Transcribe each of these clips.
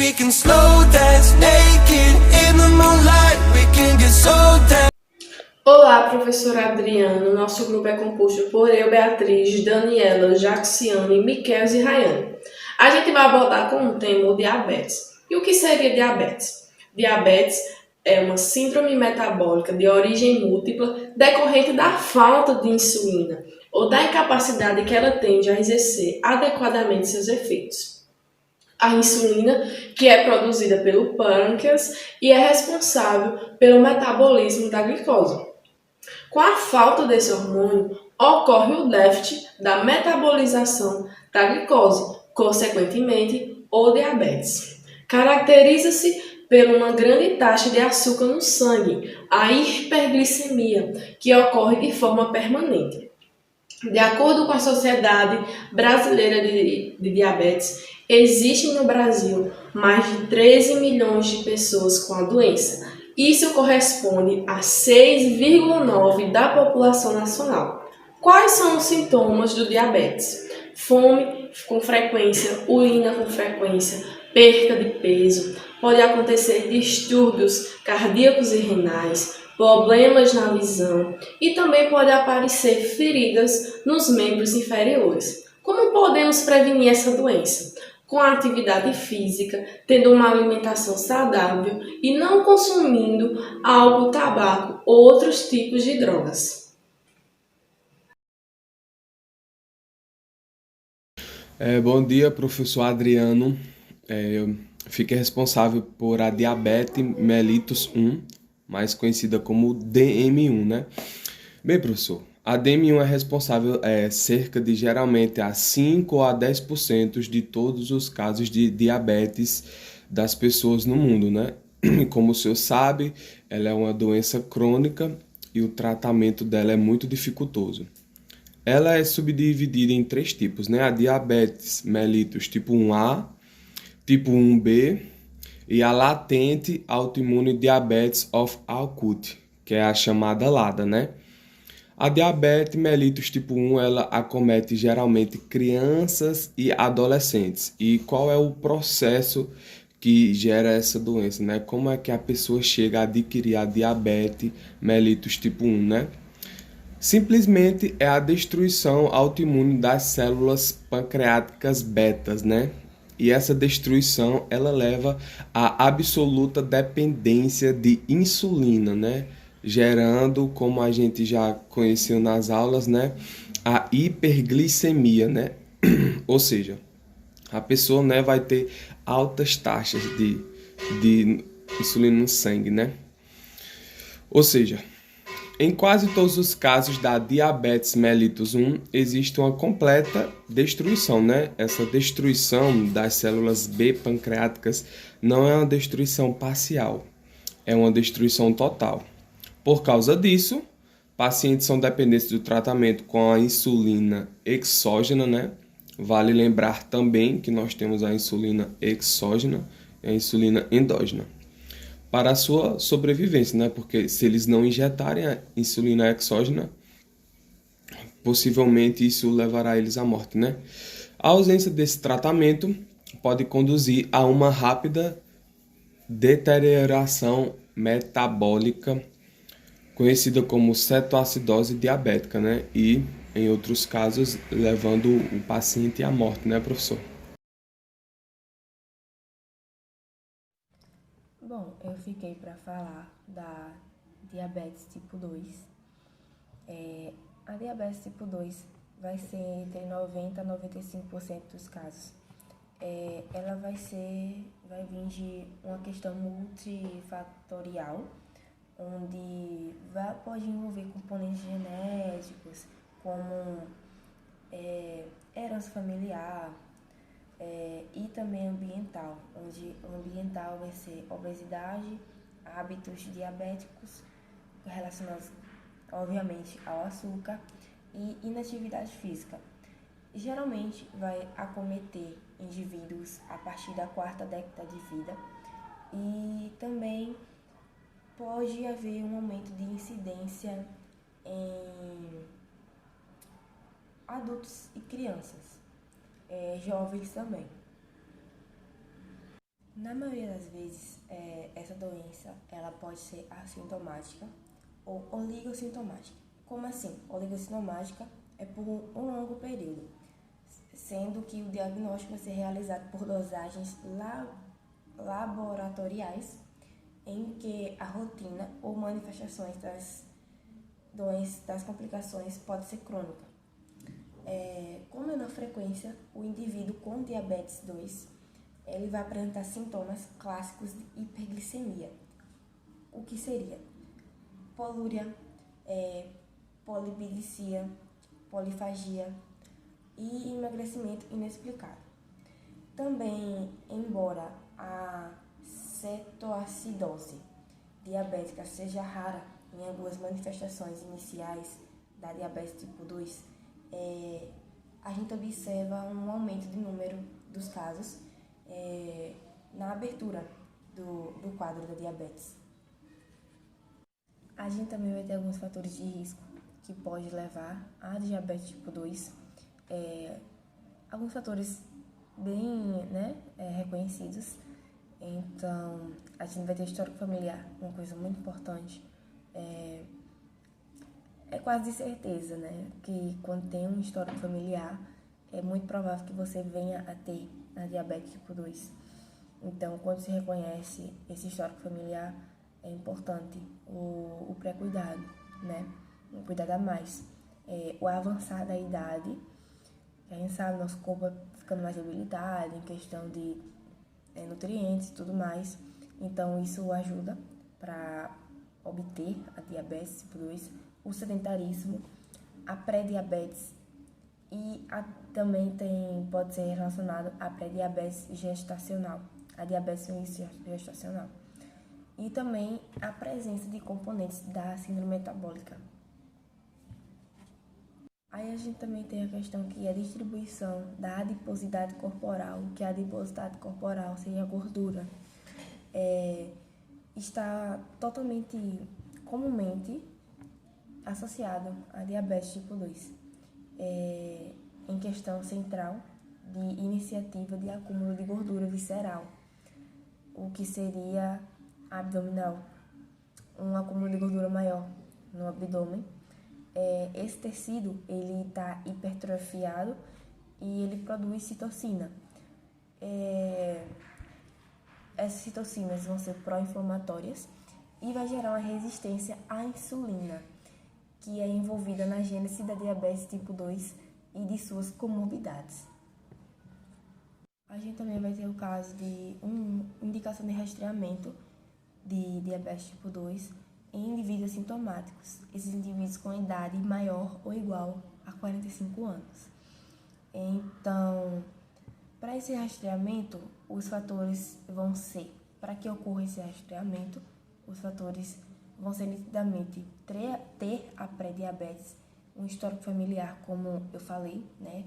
We can slow dance naked in the moonlight. We can get so down. Olá, professor Adriano. Nosso grupo é composto por eu, Beatriz, Daniela, Jaxiane, Miquel e Rayane. A gente vai abordar com o tema o diabetes. E o que seria diabetes? Diabetes é uma síndrome metabólica de origem múltipla decorrente da falta de insulina ou da incapacidade que ela tem de exercer adequadamente seus efeitos. A insulina, que é produzida pelo pâncreas e é responsável pelo metabolismo da glicose. Com a falta desse hormônio, ocorre o déficit da metabolização da glicose, consequentemente, o diabetes. Caracteriza-se por uma grande taxa de açúcar no sangue, a hiperglicemia, que ocorre de forma permanente. De acordo com a Sociedade Brasileira de Diabetes, existem no Brasil mais de 13 milhões de pessoas com a doença. Isso corresponde a 6,9% da população nacional. Quais são os sintomas do diabetes? Fome com frequência, urina com frequência, perda de peso, pode acontecer distúrbios cardíacos e renais, problemas na visão e também pode aparecer feridas nos membros inferiores. Como podemos prevenir essa doença? Com a atividade física, tendo uma alimentação saudável e não consumindo álcool, tabaco ou outros tipos de drogas. Bom dia, professor Adriano. Eu fiquei responsável por a diabetes mellitus 1, mais conhecida como DM1, né? Bem, professor, a DM1 é responsável cerca de geralmente a 5 a 10% de todos os casos de diabetes das pessoas no mundo, né? Como o senhor sabe, ela é uma doença crônica e o tratamento dela é muito dificultoso. Ela é subdividida em 3 tipos, né? A diabetes mellitus tipo 1A, tipo 1B e a latente autoimune diabetes of Alport, que é a chamada LADA, né? A diabetes mellitus tipo 1, ela acomete geralmente crianças e adolescentes. E qual é o processo que gera essa doença, né? Como é que a pessoa chega a adquirir a diabetes mellitus tipo 1, né? Simplesmente é a destruição autoimune das células pancreáticas betas, né? E essa destruição, ela leva à absoluta dependência de insulina, né? Gerando, como a gente já conheceu nas aulas, né? A hiperglicemia, né? Ou seja, a pessoa, né, vai ter altas taxas de insulina no sangue, né? Ou seja, em quase todos os casos da diabetes mellitus 1, existe uma completa destruição, né? Essa destruição das células B pancreáticas não é uma destruição parcial, é uma destruição total. Por causa disso, pacientes são dependentes do tratamento com a insulina exógena, né? Vale lembrar também que nós temos a insulina exógena e a insulina endógena para a sua sobrevivência, né? Porque se eles não injetarem a insulina exógena, possivelmente isso levará eles à morte, né? A ausência desse tratamento pode conduzir a uma rápida deterioração metabólica, conhecida como cetoacidose diabética, né? E, em outros casos, levando o paciente à morte, né, professor? Bom, eu fiquei para falar da diabetes tipo 2. A diabetes tipo 2 vai ser entre 90 a 95% dos casos. Ela vai vir de uma questão multifatorial, onde pode envolver componentes genéticos, como herança familiar, e também ambiental, onde o ambiental vai ser obesidade, hábitos diabéticos relacionados, obviamente, ao açúcar e inatividade física. Geralmente vai acometer indivíduos a partir da 4ª década de vida e também pode haver um aumento de incidência em adultos e crianças. Jovens também. Na maioria das vezes, essa doença ela pode ser assintomática ou oligossintomática. Como assim? Oligossintomática é por um longo período, sendo que o diagnóstico vai ser realizado por dosagens laboratoriais em que a rotina ou manifestações das doenças, das complicações pode ser crônica. Com menor frequência, o indivíduo com diabetes 2 ele vai apresentar sintomas clássicos de hiperglicemia. O que seria? Polúria, polibilicia, polifagia e emagrecimento inexplicado. Também, embora a cetoacidose diabética seja rara em algumas manifestações iniciais da diabetes tipo 2, a gente observa um aumento de número dos casos na abertura do quadro da diabetes. A gente também vai ter alguns fatores de risco que pode levar à diabetes tipo 2. Alguns fatores bem reconhecidos. Então, a gente vai ter histórico familiar, uma coisa muito importante. É quase de certeza, né? Que quando tem um histórico familiar, é muito provável que você venha a ter a diabetes tipo 2. Então, quando se reconhece esse histórico familiar, é importante o pré-cuidado, né? Um cuidado a mais. O avançar da idade, a gente sabe, nosso corpo vai ficando mais debilitado em questão de nutrientes e tudo mais. Então, isso ajuda para obter a diabetes tipo 2, o sedentarismo, a pré-diabetes e também pode ser relacionado à pré-diabetes gestacional, a diabetes gestacional. E também a presença de componentes da síndrome metabólica. Aí a gente também tem a questão que a distribuição da adiposidade corporal, que a adiposidade corporal seja a gordura, está totalmente, comumente associado à diabetes tipo 2, em questão central de iniciativa de acúmulo de gordura visceral, o que seria abdominal, um acúmulo de gordura maior no abdômen. Esse tecido ele está hipertrofiado e ele produz citocina. Essas citocinas vão ser pró-inflamatórias e vai gerar uma resistência à insulina, que é envolvida na gênese da diabetes tipo 2 e de suas comorbidades. A gente também vai ter o caso de indicação de rastreamento de diabetes tipo 2 em indivíduos sintomáticos, esses indivíduos com idade maior ou igual a 45 anos. Então, para esse rastreamento, os fatores vão ser, para que ocorra esse rastreamento, os fatores vão ser nitidamente ter a pré-diabetes, um histórico familiar, como eu falei, né,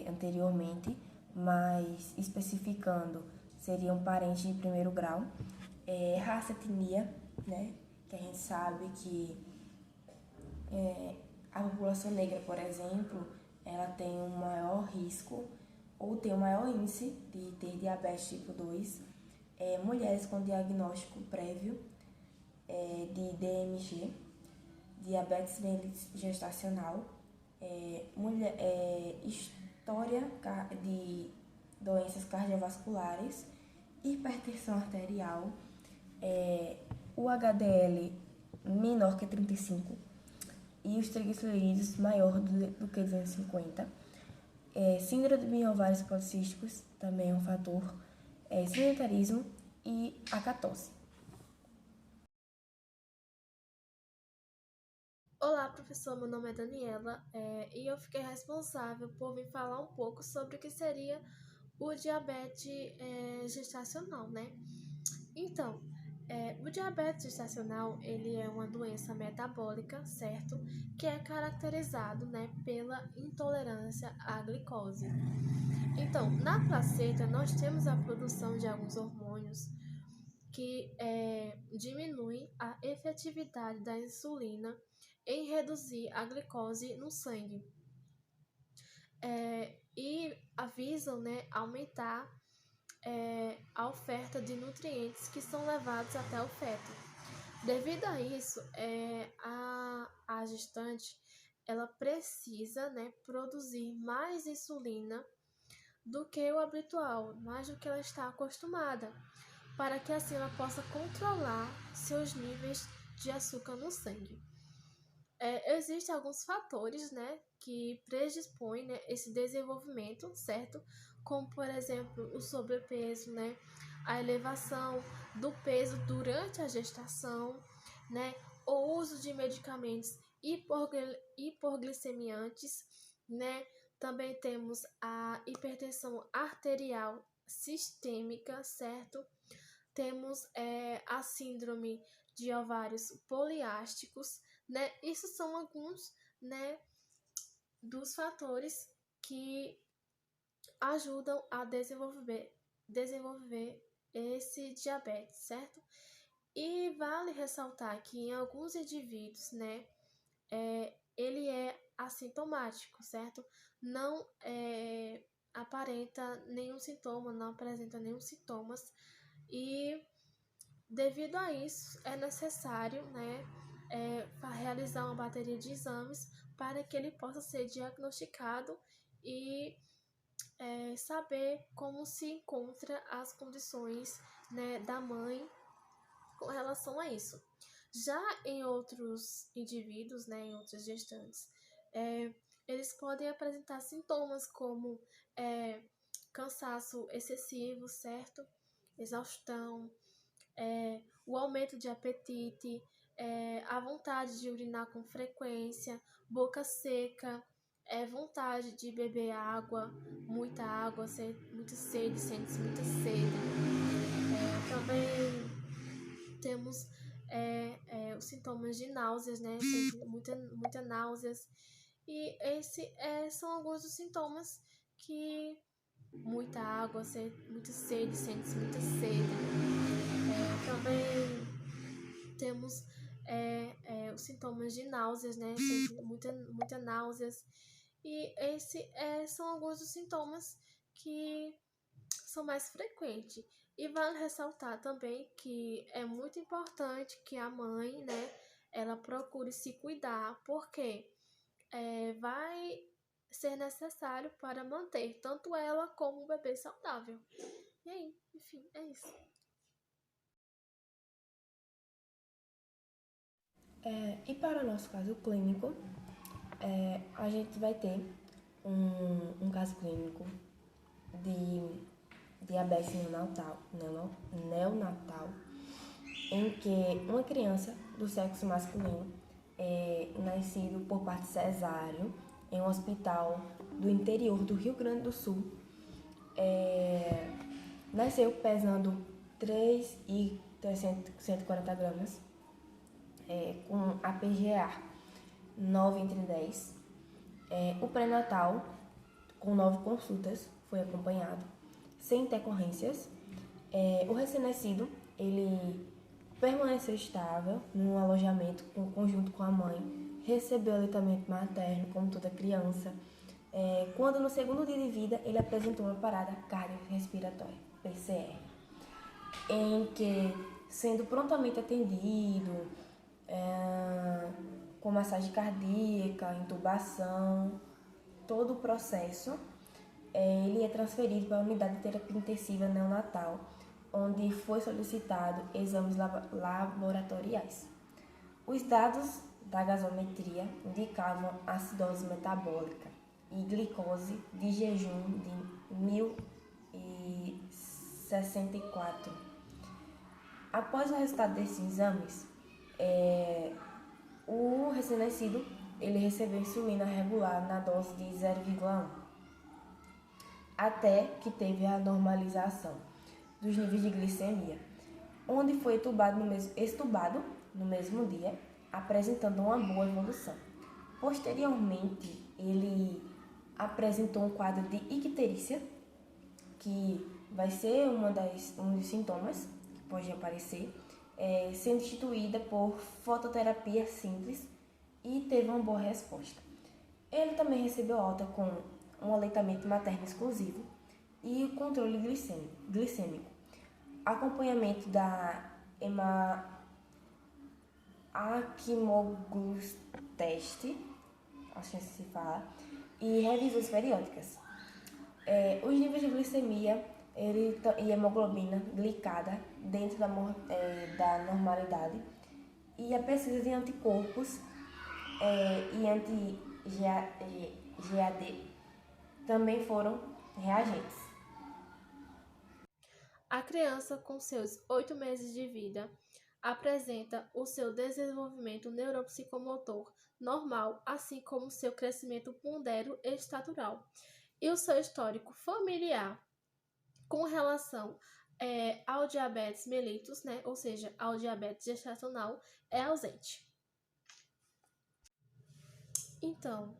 anteriormente, mas especificando, seria um parente de primeiro grau, raça, etnia, né, que a gente sabe que a população negra, por exemplo, ela tem um maior risco ou tem um maior índice de ter diabetes tipo 2, mulheres com diagnóstico prévio de DMG, diabetes mellitus gestacional, história de doenças cardiovasculares, hipertensão arterial, o HDL menor que 35 e os triglicerídeos maior do que 250. Síndrome de ovários policísticos também é um fator, sedentarismo e a acatose. Olá, professor, meu nome é Daniela e eu fiquei responsável por vir falar um pouco sobre o que seria o diabetes gestacional, né? Então, o diabetes gestacional, ele é uma doença metabólica, certo? Que é caracterizado, né, pela intolerância à glicose. Então, na placenta, nós temos a produção de alguns hormônios que diminuem a efetividade da insulina em reduzir a glicose no sangue. E avisam, né, aumentar a oferta de nutrientes que são levados até o feto. Devido a isso, a gestante ela precisa, né, produzir mais insulina do que o habitual, mais do que ela está acostumada, para que assim ela possa controlar seus níveis de açúcar no sangue. Existem alguns fatores, né, que predispõem, né, esse desenvolvimento, certo? Como, por exemplo, o sobrepeso, né, a elevação do peso durante a gestação, né, o uso de medicamentos hipoglicemiantes, né? Também temos a hipertensão arterial sistêmica, certo? Temos a síndrome de ovários poliásticos, né? Isso são alguns, né, dos fatores que ajudam a desenvolver esse diabetes, certo? E vale ressaltar que em alguns indivíduos, né, ele é assintomático, certo? Não aparenta nenhum sintoma, não apresenta nenhum sintomas e devido a isso é necessário, né, realizar uma bateria de exames para que ele possa ser diagnosticado e saber como se encontra as condições, né, da mãe com relação a isso. Já em outros indivíduos, né, em outras gestantes, eles podem apresentar sintomas como cansaço excessivo, certo? Exaustão, o aumento de apetite, a vontade de urinar com frequência, boca seca, vontade de beber água, muita sede, sente-se muita sede. Também temos os sintomas de náuseas, né? Muita náuseas. E são alguns dos sintomas que muita água, muita sede, sente-se muita sede. Também temos os sintomas de náuseas, né? Muita náuseas. E são alguns dos sintomas que são mais frequentes. E vale ressaltar também que é muito importante que a mãe, né, ela procure se cuidar, porque vai ser necessário para manter tanto ela como o bebê saudável. E aí, enfim, é isso. E para o nosso caso clínico, a gente vai ter um caso clínico de diabetes neonatal, em que uma criança do sexo masculino nascido por parto cesáreo em um hospital do interior do Rio Grande do Sul, nasceu pesando 3,140 gramas, com a PGA 9 entre 10. O pré-natal, com 9 consultas, foi acompanhado, sem intercorrências. O recém-nascido, ele permaneceu estável num alojamento conjunto com a mãe, recebeu aleitamento materno, como toda criança. Quando no segundo dia de vida, ele apresentou uma parada cardiorrespiratória, PCR, em que, sendo prontamente atendido, com massagem cardíaca, intubação, todo o processo, ele é transferido para a unidade de terapia intensiva neonatal, onde foi solicitado exames laboratoriais. Os dados da gasometria indicavam acidose metabólica e glicose de jejum de 1064. Após o resultado desses exames, o recém-nascido ele recebeu insulina regular na dose de 0,1, até que teve a normalização dos níveis de glicemia, onde foi estubado no mesmo dia, apresentando uma boa evolução. Posteriormente, ele apresentou um quadro de icterícia, que vai ser um dos sintomas que pode aparecer, sendo instituída por fototerapia simples e teve uma boa resposta. Ele também recebeu alta com um aleitamento materno exclusivo e o controle glicêmico. Acompanhamento da aquimogluteste, acho que assim se fala, e revisões periódicas. Os níveis de glicemia e hemoglobina glicada dentro da normalidade e a pesquisa de anticorpos e anti-GAD também foram reagentes. A criança, com seus 8 meses de vida, apresenta o seu desenvolvimento neuropsicomotor normal, assim como seu crescimento pondero e estatural, e o seu histórico familiar com relação ao diabetes mellitus, né, ou seja, ao diabetes gestacional, é ausente. Então,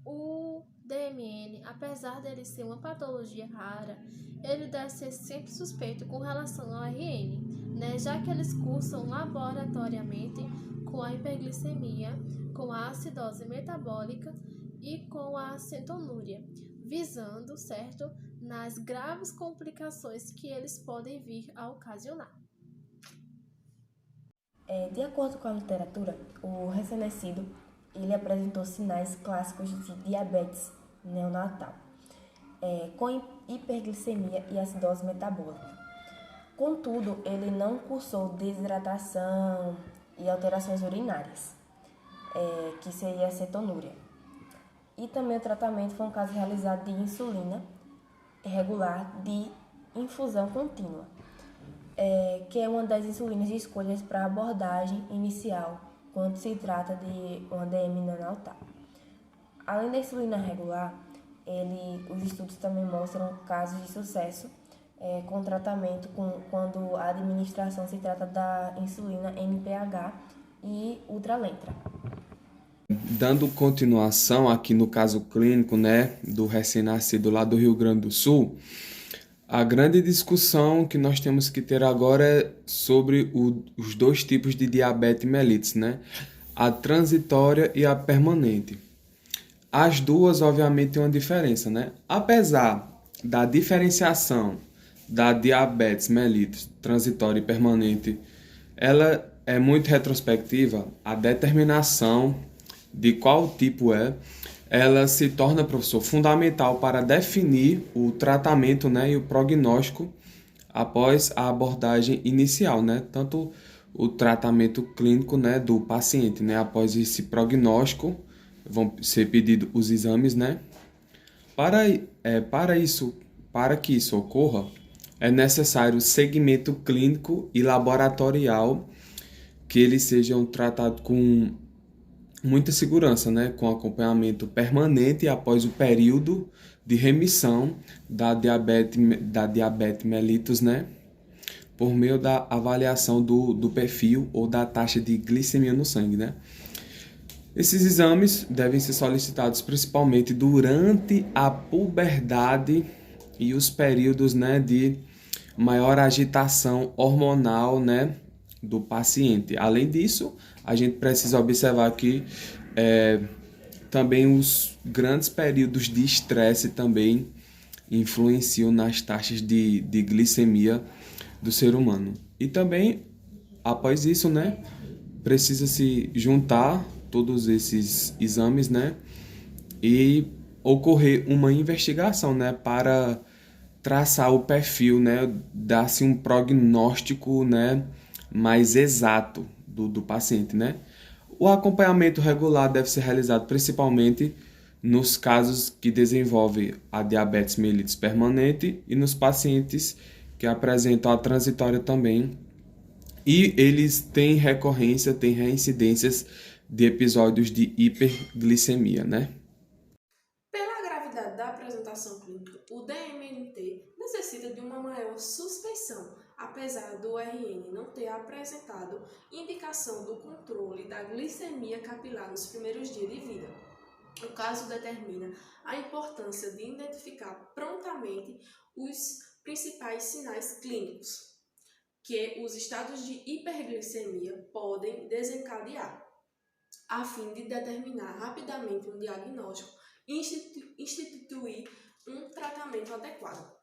o DMN, apesar dele ser uma patologia rara, ele deve ser sempre suspeito com relação ao RN, né, já que eles cursam laboratoriamente com a hiperglicemia, com a acidose metabólica e com a cetonúria, visando, certo, nas graves complicações que eles podem vir a ocasionar. De acordo com a literatura, o recém-nascido ele apresentou sinais clássicos de diabetes neonatal, com hiperglicemia e acidose metabólica. Contudo, ele não cursou desidratação e alterações urinárias, que seria a cetonúria. E também o tratamento foi um caso realizado de insulina regular de infusão contínua, que é uma das insulinas de escolhas para abordagem inicial quando se trata de uma DM neonatal. Além da insulina regular, os estudos também mostram casos de sucesso com tratamento quando a administração se trata da insulina NPH e ultralentra. Dando continuação aqui no caso clínico, né, do recém-nascido lá do Rio Grande do Sul, a grande discussão que nós temos que ter agora é sobre os dois tipos de diabetes mellitus, né? A transitória e a permanente. As duas, obviamente, têm uma diferença, né? Apesar da diferenciação da diabetes mellitus transitória e permanente, ela é muito retrospectiva, a determinação de qual tipo ela se torna, professor, fundamental para definir o tratamento, né, e o prognóstico após a abordagem inicial, né, tanto o tratamento clínico, né, do paciente, né, após esse prognóstico, vão ser pedidos os exames, né, para que isso ocorra, é necessário segmento clínico e laboratorial que eles sejam tratados com muita segurança, né, com acompanhamento permanente após o período de remissão da diabetes mellitus, né, por meio da avaliação do perfil ou da taxa de glicemia no sangue, né. Esses exames devem ser solicitados principalmente durante a puberdade e os períodos, né, de maior agitação hormonal, né, do paciente. Além disso, a gente precisa observar que também os grandes períodos de estresse também influenciam nas taxas de glicemia do ser humano. E também, após isso, né, precisa se juntar todos esses exames, né, e ocorrer uma investigação, né, para traçar o perfil, né, dar-se um prognóstico, né, mais exato do paciente, né? O acompanhamento regular deve ser realizado principalmente nos casos que desenvolvem a diabetes mellitus permanente e nos pacientes que apresentam a transitória também. E eles têm recorrência, têm reincidências de episódios de hiperglicemia, né? Pela gravidade da apresentação clínica, o DMNT necessita de uma maior suspeição, apesar do RN não ter apresentado indicação do controle da glicemia capilar nos primeiros dias de vida. O caso determina a importância de identificar prontamente os principais sinais clínicos que os estados de hiperglicemia podem desencadear, a fim de determinar rapidamente um diagnóstico e instituir um tratamento alimento adequado.